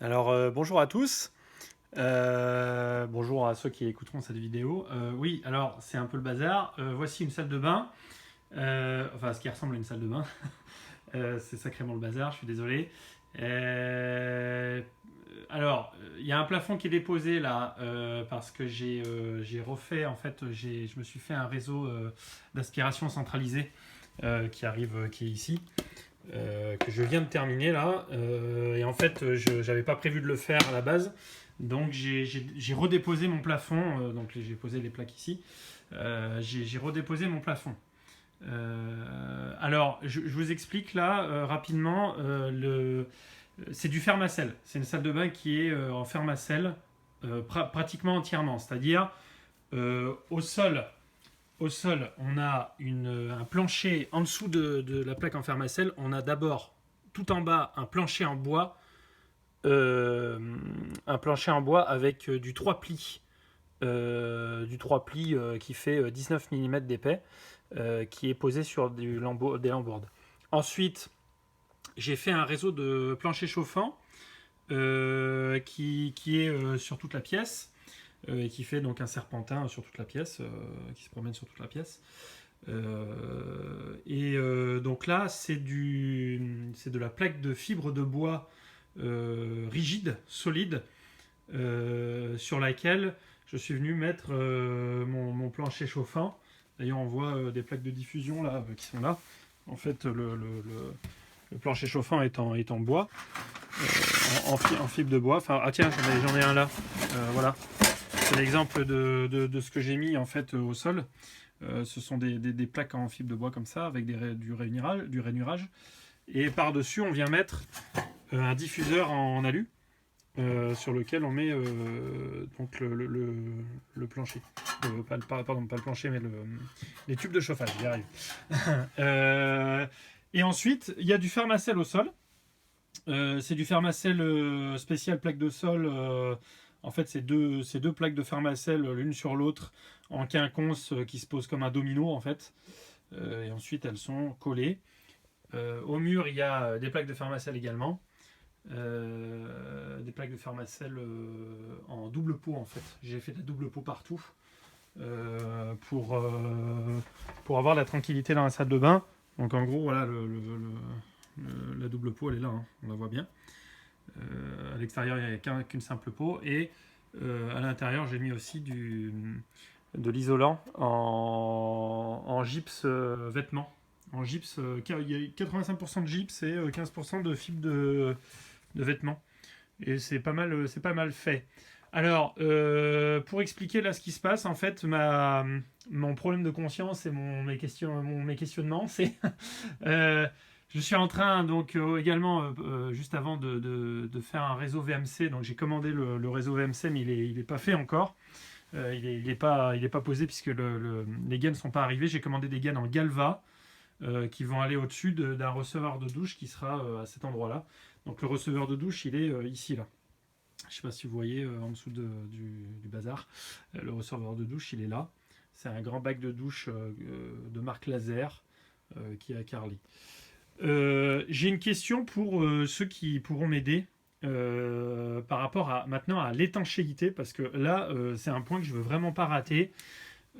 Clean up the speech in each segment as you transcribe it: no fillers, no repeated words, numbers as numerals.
Alors bonjour à tous, bonjour à ceux qui écouteront cette vidéo. Oui, alors c'est un peu le bazar. Voici une salle de bain, enfin ce qui ressemble à une salle de bain. C'est sacrément le bazar, je suis désolé. Alors, il y a un plafond qui est déposé là parce que j'ai refait, en fait, je me suis fait un réseau d'aspiration centralisé qui est ici. Que je viens de terminer là. Et en fait, je n'avais pas prévu de le faire à la base. Donc j'ai redéposé mon plafond. Donc j'ai posé les plaques ici. J'ai redéposé mon plafond. Alors, je vous explique là rapidement. C'est du Fermacell. C'est une salle de bain qui est en Fermacell pratiquement entièrement. C'est-à-dire au sol, on a un plancher en dessous de la plaque en Fermacell. On a d'abord tout en bas un plancher en bois, avec du 3 plis, qui fait 19 mm d'épais, qui est posé sur des lambourdes. Ensuite, j'ai fait un réseau de plancher chauffant qui est sur toute la pièce et qui fait donc un serpentin sur toute la pièce, qui se promène sur toute la pièce. Donc là, c'est de la plaque de fibre de bois rigide, solide, sur laquelle je suis venu mettre mon plancher chauffant. D'ailleurs, on voit des plaques de diffusion là qui sont là. En fait, le plancher chauffant est en bois, en fibre de bois. Enfin, ah tiens, j'en ai un là. Voilà. C'est l'exemple de ce que j'ai mis en fait au sol. Ce sont des plaques en fibre de bois comme ça, avec du rainurage. Et par-dessus, on vient mettre un diffuseur en alu sur lequel on met donc le plancher. Pardon, pas le plancher, mais les tubes de chauffage. J'y arrive. Et ensuite, il y a du Fermacell au sol. C'est du Fermacell spécial plaque de sol. En fait, c'est deux plaques de Fermacell l'une sur l'autre en quinconce qui se posent comme un domino en fait. Et ensuite, elles sont collées. Au mur, il y a des plaques de Fermacell également. Des plaques de Fermacell en double pot en fait. J'ai fait des double pots partout pour avoir la tranquillité dans la salle de bain. Donc en gros, voilà, la double peau, elle est là, hein, on la voit bien. À l'extérieur, il n'y a qu'une simple peau. Et à l'intérieur, j'ai mis aussi de l'isolant en gypse vêtements. En gypse, il y a 85% de gypse et 15% de fibre de vêtements. Et c'est pas mal fait. Alors, pour expliquer là ce qui se passe, en fait, mon problème de conscience et mes questionnements, c'est je suis en train donc également juste avant de faire un réseau VMC. Donc j'ai commandé le réseau VMC, mais il est pas fait encore. Il est pas posé puisque les gaines sont pas arrivées. J'ai commandé des gaines en Galva qui vont aller au-dessus d'un receveur de douche qui sera à cet endroit-là. Donc le receveur de douche, il est ici là. Je ne sais pas si vous voyez en dessous du bazar. Le receveur de douche, il est là. C'est un grand bac de douche de marque Laser qui est à Carly. J'ai une question pour ceux qui pourront m'aider par rapport maintenant à l'étanchéité, parce que là, c'est un point que je veux vraiment pas rater.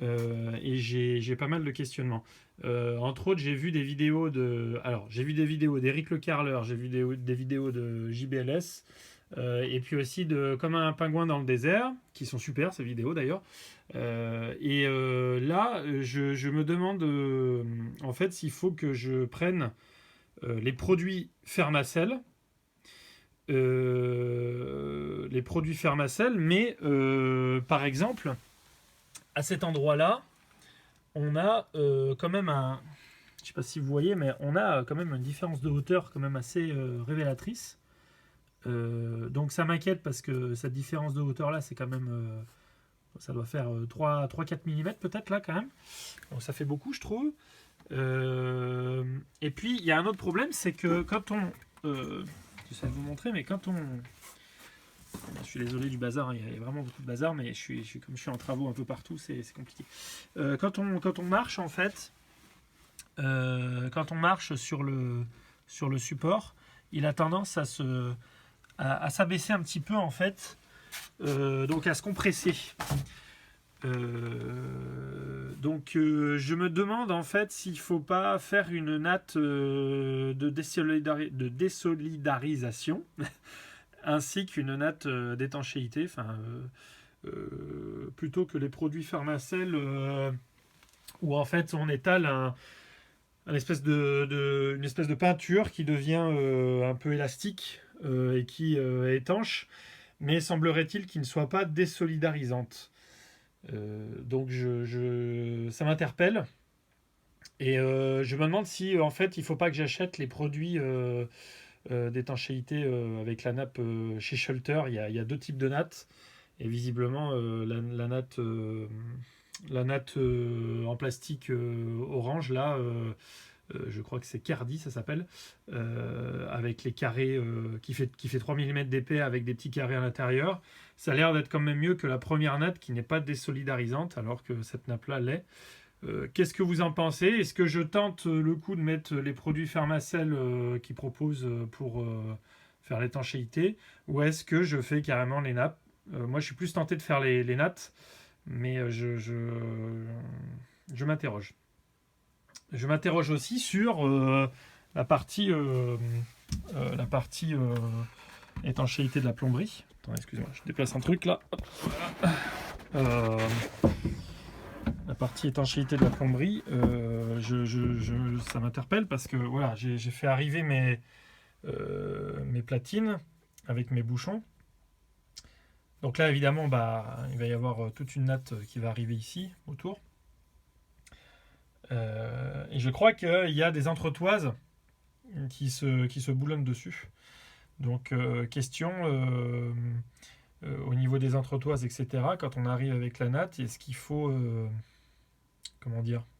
Et j'ai pas mal de questionnements. Entre autres, j'ai vu des vidéos d'Éric Le Carreleur, j'ai vu des vidéos de JBLS, et puis aussi de Comme un pingouin dans le désert, qui sont super ces vidéos d'ailleurs. Là, je me demande en fait s'il faut que je prenne les produits Fermacell, mais par exemple, à cet endroit-là, on a quand même je sais pas si vous voyez, mais on a quand même une différence de hauteur quand même assez révélatrice. Donc ça m'inquiète parce que cette différence de hauteur là, c'est quand même, ça doit faire 3-4 mm peut-être là quand même. Donc ça fait beaucoup, je trouve. Et puis il y a un autre problème, c'est que quand on, j'essaie de vous montrer, mais quand on, je suis désolé du bazar, hein, il y a vraiment beaucoup de bazar, mais comme je suis en travaux un peu partout, c'est compliqué. Quand on marche en fait, quand on marche sur le support, il a tendance à s'abaisser un petit peu en fait, donc à se compresser. Je me demande en fait s'il faut pas faire une natte de désolidarisation ainsi qu'une natte d'étanchéité, plutôt que les produits Pharmacell où en fait on étale une espèce de peinture qui devient un peu élastique et qui est étanche, mais semblerait-il qu'il ne soit pas désolidarisante. Ça m'interpelle et je me demande si en fait il faut pas que j'achète les produits d'étanchéité avec la nappe chez Shelter. Il y a deux types de nattes et visiblement la natte en plastique orange là, je crois que c'est Cardi ça s'appelle, avec les carrés qui fait 3 mm d'épais avec des petits carrés à l'intérieur. Ça a l'air d'être quand même mieux que la première natte qui n'est pas désolidarisante alors que cette nappe là l'est. Qu'est-ce que vous en pensez? Est-ce que je tente le coup de mettre les produits Pharmacell qu'ils proposent pour faire l'étanchéité, ou est-ce que je fais carrément les nappes? Moi je suis plus tenté de faire les nattes, mais je m'interroge. Je m'interroge aussi sur la partie étanchéité de la plomberie. Attends, excusez-moi, je déplace un truc là. Voilà. La partie étanchéité de la plomberie, ça m'interpelle parce que voilà, j'ai fait arriver mes platines avec mes bouchons. Donc là, évidemment, il va y avoir toute une natte qui va arriver ici, autour. Et je crois qu'il y a des entretoises qui se boulonnent dessus. Donc, question au niveau des entretoises, etc. Quand on arrive avec la natte, est-ce qu'il faut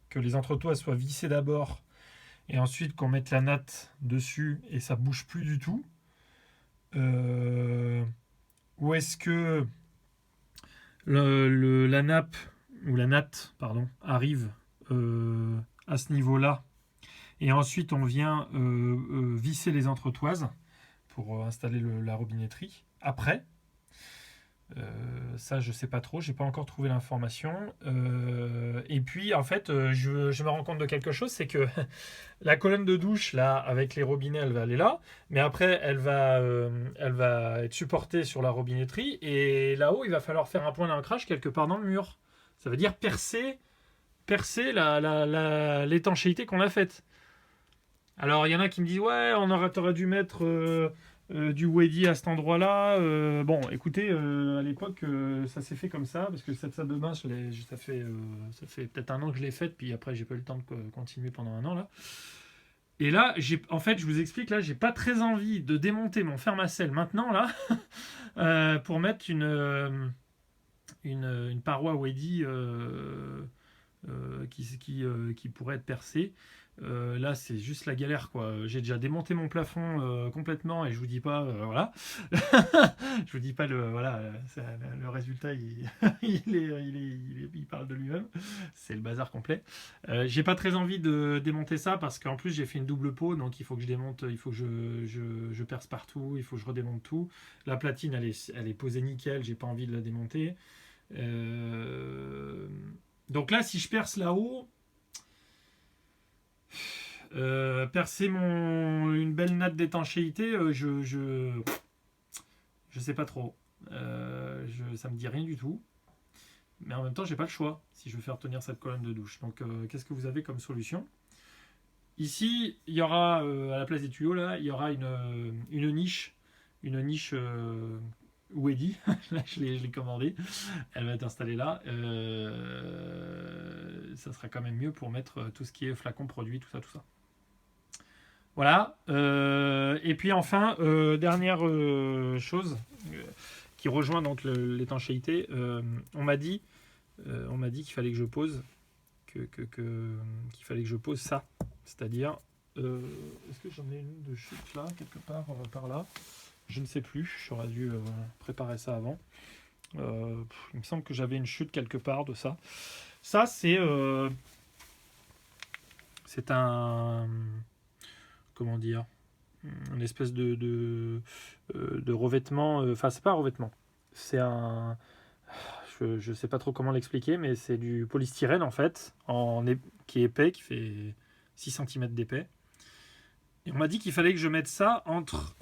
que les entretoises soient vissées d'abord et ensuite qu'on mette la natte dessus et ça bouge plus du tout, ou est-ce que la nappe ou la natte arrive à ce niveau-là et ensuite on vient visser les entretoises pour installer la robinetterie après. Ça je sais pas trop, j'ai pas encore trouvé l'information. Et puis en fait je me rends compte de quelque chose, c'est que la colonne de douche là avec les robinets elle va aller là, mais après elle va être supportée sur la robinetterie et là-haut il va falloir faire un point d'ancrage quelque part dans le mur. Ça veut dire percer l'étanchéité qu'on a faite. Alors il y en a qui me disent ouais t'aurait dû mettre du Weddy à cet endroit-là. Bon, écoutez, à l'époque, ça s'est fait comme ça, parce que cette salle de bain, ça fait peut-être un an que je l'ai faite, puis après, j'ai pas eu le temps de continuer pendant un an, là. Et là, en fait, je vous explique, là, j'ai pas très envie de démonter mon Pharmacell maintenant, là, pour mettre une paroi Weddy qui pourrait être percée. Là c'est juste la galère quoi. J'ai déjà démonté mon plafond complètement et je vous dis pas voilà. Je vous dis pas le résultat il parle de lui-même. C'est le bazar complet. J'ai pas très envie de démonter ça parce qu'en plus j'ai fait une double peau donc il faut que je démonte, il faut que je perce partout, il faut que je redémonte tout. La platine elle est posée nickel, j'ai pas envie de la démonter. Donc là si je perce là-haut, percer une belle natte d'étanchéité, je sais pas trop. Ça me dit rien du tout. Mais en même temps, j'ai pas le choix si je veux faire tenir cette colonne de douche. Donc, qu'est-ce que vous avez comme solution? Ici, il y aura à la place des tuyaux là, il y aura une niche, Weddy. Là, je l'ai commandée. Elle va être installée là. Ça sera quand même mieux pour mettre tout ce qui est flacon produit, tout ça. Voilà. Et puis enfin, dernière chose qui rejoint donc l'étanchéité. On m'a dit qu'il fallait que je pose qu'il fallait que je pose ça. C'est-à-dire, est-ce que j'en ai une de chute là quelque part par là? Je ne sais plus. J'aurais dû préparer ça avant. Il me semble que j'avais une chute quelque part de ça. Ça c'est un comment dire, une espèce de revêtement. Enfin, c'est pas un revêtement. C'est un. Je ne sais pas trop comment l'expliquer, mais c'est du polystyrène en fait, qui est épais, qui fait 6 cm d'épais. Et on m'a dit qu'il fallait que je mette ça entre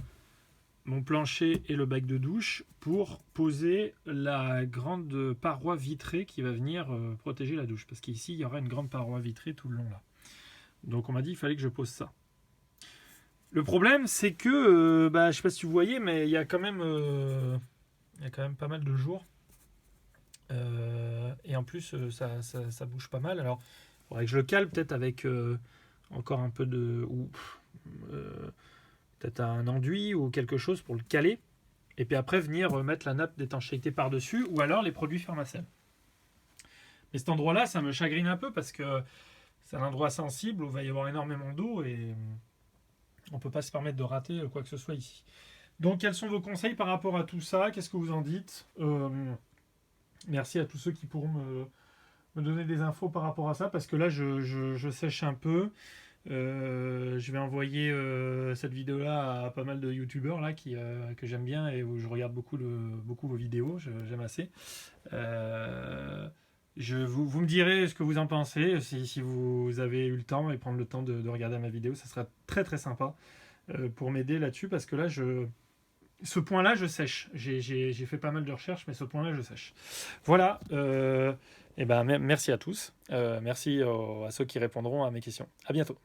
mon plancher et le bac de douche pour poser la grande paroi vitrée qui va venir protéger la douche. Parce qu'ici, il y aura une grande paroi vitrée tout le long là. Donc on m'a dit qu'il fallait que je pose ça. Le problème, c'est que, je ne sais pas si vous voyez, mais il y a quand même pas mal de jours. Et en plus, ça bouge pas mal. Alors, il faudrait que je le cale peut-être avec encore un peu de... peut-être un enduit ou quelque chose pour le caler. Et puis après, venir mettre la nappe d'étanchéité par-dessus ou alors les produits Pharmacel. Mais cet endroit-là, ça me chagrine un peu parce que c'est un endroit sensible où il va y avoir énormément d'eau et on ne peut pas se permettre de rater quoi que ce soit ici. Donc, quels sont vos conseils par rapport à tout ça? Qu'est-ce que vous en dites? Merci à tous ceux qui pourront me donner des infos par rapport à ça, parce que là, je sèche un peu. Je vais envoyer cette vidéo-là à pas mal de youtubeurs là, que j'aime bien et où je regarde beaucoup vos vidéos, j'aime assez. Vous me direz ce que vous en pensez, si vous avez eu le temps et prendre le temps de regarder ma vidéo, ça sera très très sympa pour m'aider là-dessus, parce que là, ce point-là, je sèche. J'ai fait pas mal de recherches, mais ce point-là, je sèche. Voilà. Merci à tous. Merci à ceux qui répondront à mes questions. À bientôt.